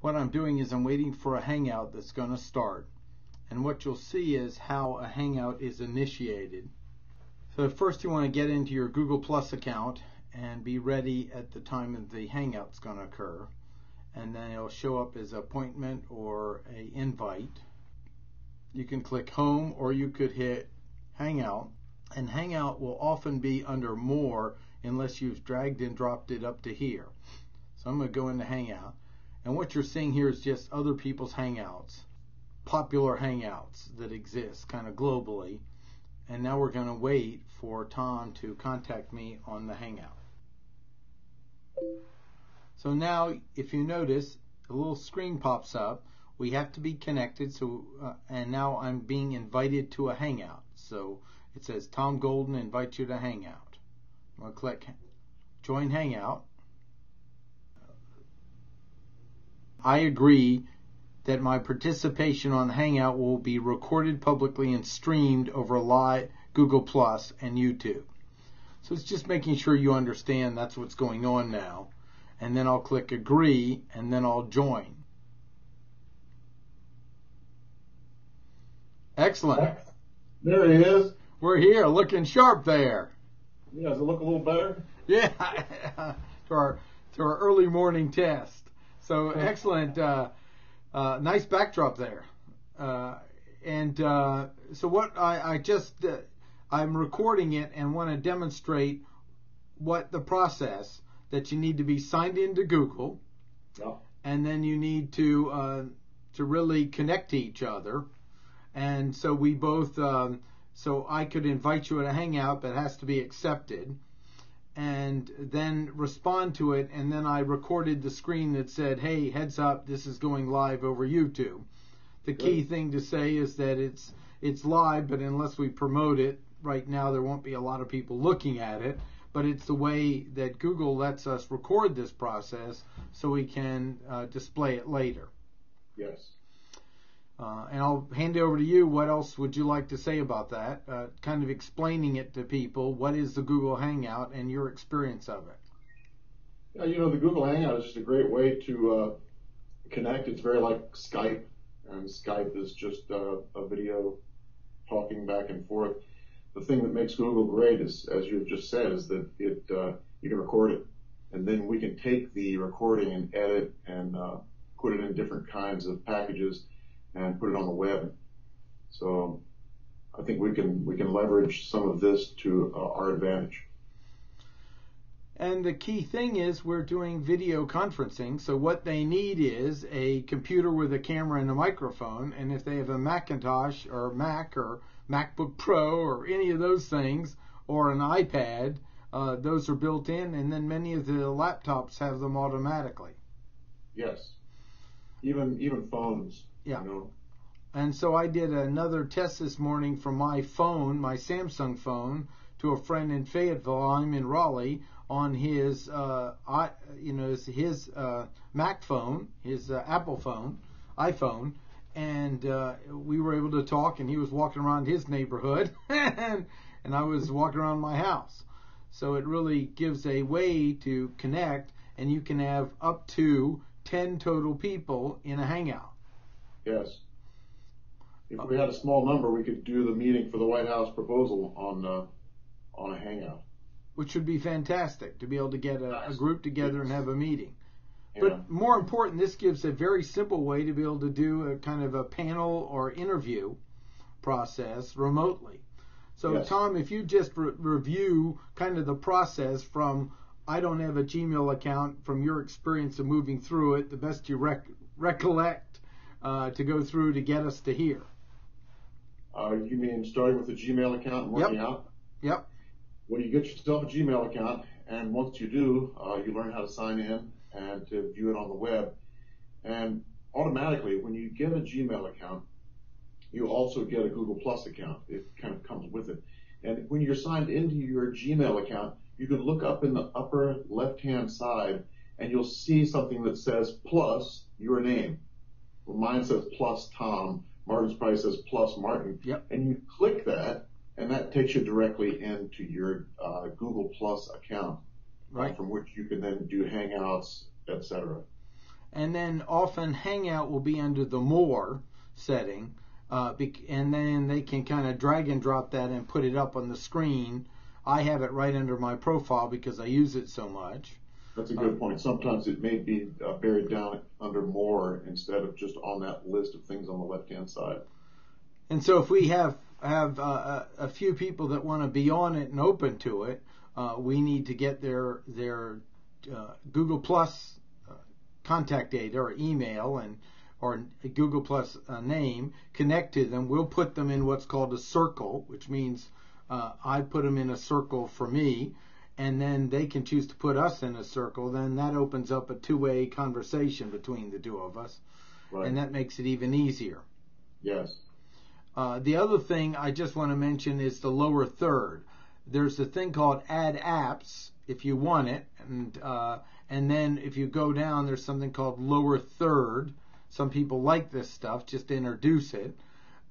what I'm doing is I'm waiting for a Hangout that's going to start. And what you'll see is how a Hangout is initiated. So first you want to get into your Google Plus account and be ready at the time that the Hangout's going to occur. And then it'll show up as an appointment or an invite. You can click Home or you could hit Hangout. And Hangout will often be under More unless you've dragged and dropped it up to here. So I'm going to go into Hangout. And what you're seeing here is just other people's Hangouts, popular Hangouts that exist kind of globally. And now we're going to wait for Tom to contact me on the Hangout. So now, if you notice, a little screen pops up. We have to be connected. And now I'm being invited to a Hangout. So it says Tom Golden invites you to Hangout. I'm going to click Join Hangout. I agree that my participation on Hangout will be recorded publicly and streamed over live Google Plus and YouTube. So it's just making sure you understand that's what's going on now. And then I'll click Agree, and then I'll join. Excellent. There he is. We're here, looking sharp there. Yeah, does it look a little better? Yeah, to our early morning test. So excellent, nice backdrop there. So what I'm recording it and want to demonstrate what the process that you need to be signed into Google, and then you need to really connect to each other. And so we both, so I could invite you at a Hangout that has to be accepted, and then respond to it, and then I recorded the screen that said, hey, heads up, this is going live over YouTube. The key thing to say is that it's live, but unless we promote it, right now there won't be a lot of people looking at it, but it's the way that Google lets us record this process so we can display it later. Yes. And I'll hand it over to you. What else would you like to say about that? Kind of explaining it to people. What is the Google Hangout and your experience of it? Yeah, the Google Hangout is just a great way to connect. It's very like Skype, and Skype is just a video talking back and forth. The thing that makes Google great is, as you've just said, is that you can record it, and then we can take the recording and edit and put it in different kinds of packages and put it on the web. So I think we can leverage some of this to our advantage. And the key thing is we're doing video conferencing, so what they need is a computer with a camera and a microphone, and if they have a Macintosh or Mac or MacBook Pro or any of those things, or an iPad, those are built in, and then many of the laptops have them automatically. Yes, even phones. Yeah. And so I did another test this morning from my phone, my Samsung phone, to a friend in Fayetteville. I'm in Raleigh, on his his Mac phone, his Apple phone, iPhone, and we were able to talk, and he was walking around his neighborhood and I was walking around my house. So it really gives a way to connect, and you can have up to 10 total people in a Hangout. Yes. If we had a small number, we could do the meeting for the White House proposal on a Hangout. Which would be fantastic, to be able to get a group together and have a meeting. Yeah. But more important, this gives a very simple way to be able to do a kind of a panel or interview process remotely. So Yes. Tom, if you just review kind of the process from, I don't have a Gmail account, from your experience of moving through it, the best you recollect to go through to get us to here. You mean starting with a Gmail account and working out? Yep. Well, you get yourself a Gmail account, and once you do, you learn how to sign in and to view it on the web. And automatically, when you get a Gmail account, you also get a Google Plus account. It kind of comes with it. And when you're signed into your Gmail account, you can look up in the upper left-hand side, and you'll see something that says plus your name. Well, mine says plus Tom. Martin's probably says plus Martin. Yep. And you click that, and that takes you directly into your Google Plus account, Right. From which you can then do Hangouts, etc. and then often Hangout will be under the More setting, and then they can kind of drag and drop that and put it up on the screen. I have it right under my profile because I use it so much. That's a good point. Sometimes it may be buried down under More instead of just on that list of things on the left-hand side. And so if we have a few people that want to be on it and open to it, we need to get their Google Plus contact data or email or Google Plus name, connect to them. We'll put them in what's called a circle, which means I put them in a circle for me, and then they can choose to put us in a circle. Then that opens up a two-way conversation between the two of us, right. And that makes it even easier. Yes. The other thing I just want to mention is the lower third. There's a thing called Add Apps if you want it, and then if you go down, there's something called lower third. Some people like this stuff, just introduce it,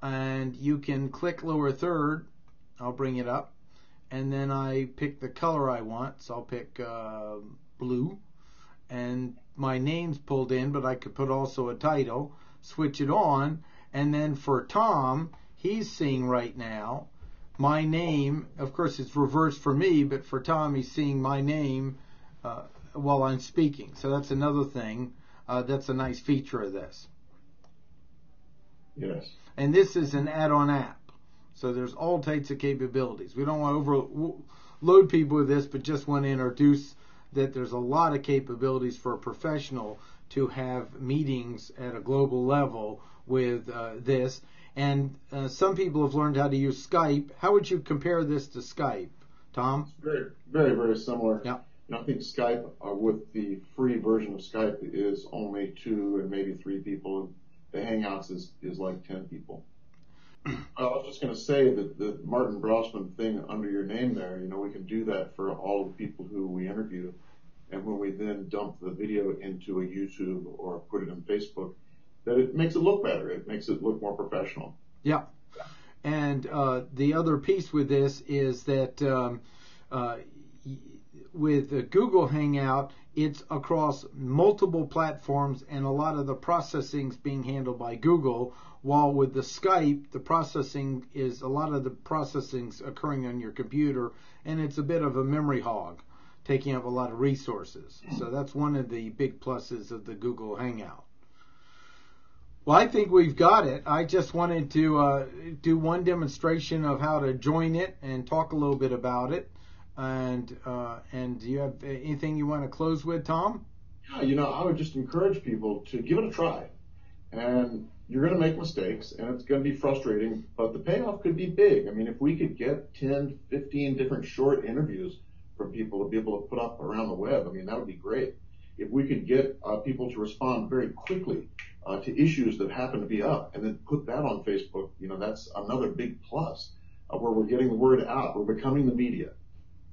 and you can click lower third. I'll bring it up, and then I pick the color I want, so I'll pick blue, and my name's pulled in, but I could put also a title, switch it on, and then for Tom, he's seeing right now my name. Of course, it's reversed for me, but for Tom, he's seeing my name while I'm speaking. So that's another thing. That's a nice feature of this. Yes. And this is an add-on app. So there's all types of capabilities. We don't want to overload people with this, but just want to introduce that there's a lot of capabilities for a professional to have meetings at a global level with this. And some people have learned how to use Skype. How would you compare this to Skype, Tom? It's very, very, very similar. Yeah. I think Skype, with the free version of Skype, is only 2 and maybe 3 people. The Hangouts is like 10 people. I was just going to say that the Martin Brosman thing under your name there, we can do that for all the people who we interview. And when we then dump the video into a YouTube or put it on Facebook, that it makes it look better. It makes it look more professional. Yeah. And the other piece with this is that with Google Hangout, it's across multiple platforms, and a lot of the processing's being handled by Google, while with the Skype, a lot of the processing's occurring on your computer, and it's a bit of a memory hog, taking up a lot of resources. So that's one of the big pluses of the Google Hangout. Well, I think we've got it. I just wanted to do one demonstration of how to join it and talk a little bit about it. And do you have anything you want to close with, Tom? Yeah, I would just encourage people to give it a try. And you're going to make mistakes, and it's going to be frustrating, but the payoff could be big. I mean, if we could get 10, 15 different short interviews from people to be able to put up around the web, that would be great. If we could get people to respond very quickly to issues that happen to be up and then put that on Facebook, that's another big plus where we're getting the word out. We're becoming the media.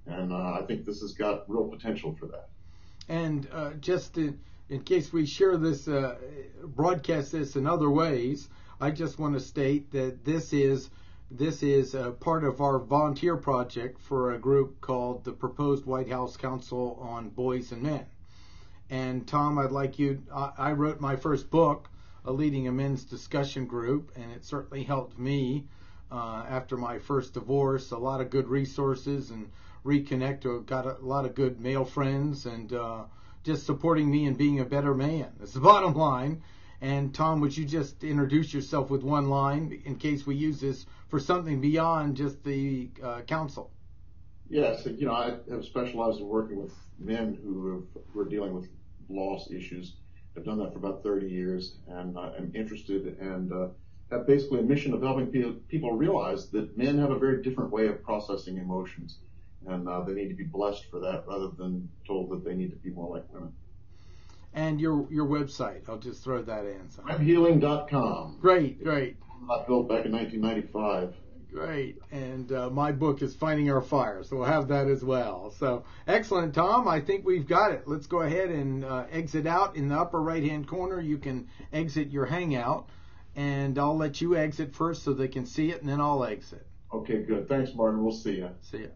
And I think this has got real potential for that. And just in case we share this, broadcast this in other ways, I just want to state that this is a part of our volunteer project for a group called the Proposed White House Council on Boys and Men. And Tom, I wrote my first book, Leading a Men's Discussion Group, and it certainly helped me after my first divorce. A lot of good resources and reconnect. Got a lot of good male friends and just supporting me and being a better man. That's the bottom line. And Tom, would you just introduce yourself with one line in case we use this for something beyond just the council? Yes, I have specialized in working with men who are dealing with loss issues. I've done that for about 30 years, and I'm interested and have basically a mission of helping people realize that men have a very different way of processing emotions, and they need to be blessed for that rather than told that they need to be more like women. And your website, I'll just throw that in. Webhealing.com. Great. I built back in 1995. Great. And my book is Finding Our Fire, so we'll have that as well. So excellent, Tom. I think we've got it. Let's go ahead and exit out. In the upper right-hand corner, you can exit your Hangout, and I'll let you exit first so they can see it, and then I'll exit. Okay, good. Thanks, Martin. We'll see you. See you.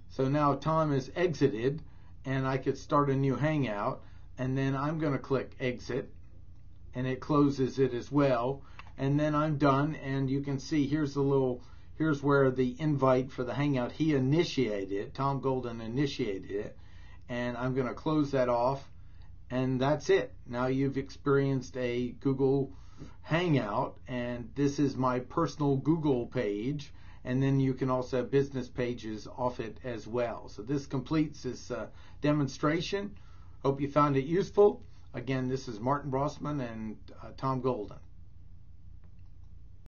So now Tom is exited, and I could start a new Hangout. and then I'm going to click exit, and it closes it as well. And then I'm done, and you can see here's where the invite for the Hangout, he initiated it, Tom Golden initiated it, and I'm going to close that off, and that's it. Now you've experienced a Google Hangout, and this is my personal Google page, and then you can also have business pages off it as well. So this completes this demonstration. Hope you found it useful. Again, this is Martin Brossman and Tom Golden.